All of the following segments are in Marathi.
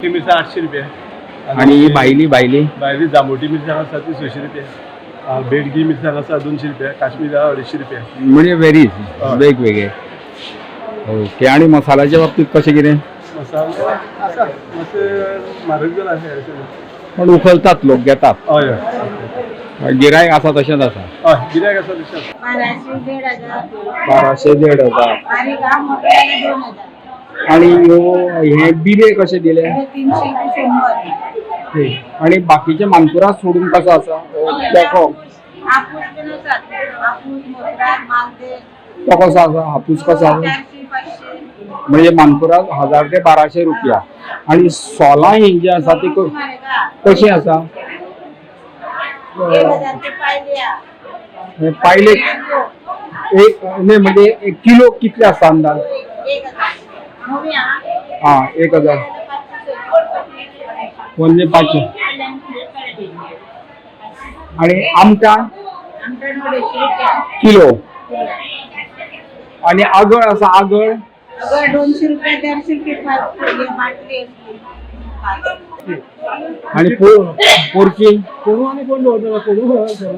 मिरसांग 800 रुपया आणि बायली बायली भायली जांबोटी मिरसांग आसा ती 600 रुपया बेडगी मिरसांग आसा 200 रुपया काश्मीर 250 रुपया म्हणजे व्हेरीज वेगवेगळे. ओके. आणि मसाल्याच्या बाबतीत कसे कितें मसाला आसा मातशें म्हारग जाला पण उखलतात लोक घेतात. हय हय गिरायक आसा तशेंच आसा. हय गिरायक आसा तशें 1200 1500 आणि हे बिबे कसे दिले. आणि बाकीचे मानकुराद सोडून कसं आसा तो कसो आसा हापूस कसो आसा म्हणजे मानकुराद 1000 ते 1200 रुपया. आणि सोलां ही जी आसा ती कशी आसा पायले एक म्हणजे एक किलो कितले आसता अंदाज. 1000 म्हणजे 500. आणि आमटाण किलो. आणि आगळ आसा आगळ 200 रुपये 150 रुपये. आणि पोरची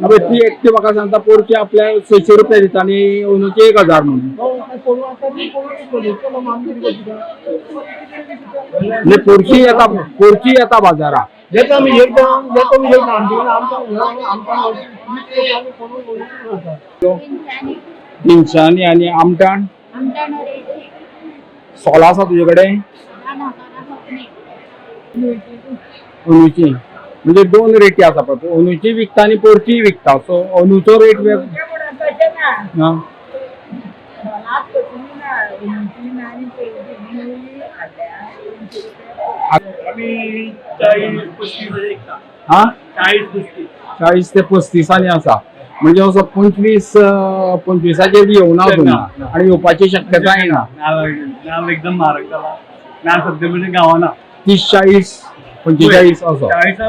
अबे ती एकटी म्हाका सांगता पोरची आपल्या 600 रुपया दिता आणि अंदूची 1000 म्हणून. पोरची येता बाजारात. तिनशांनी. आणि आमटाण सोलां आसा तुजे कडेन अंदूची म्हणजे 2 रेटी आसा पळय अंदूची विकता आणि पोरची विकता. सो अंदूचो रेट हा 40 ते 35 आसा. म्हणजे असो 25-25ाचेर येवना तुम्ही आणि येवपाची शक्यताय ना. नाल एकदम म्हारग जाला. नाल सद्या म्हणजे गावाना 30-40-45 असो. 40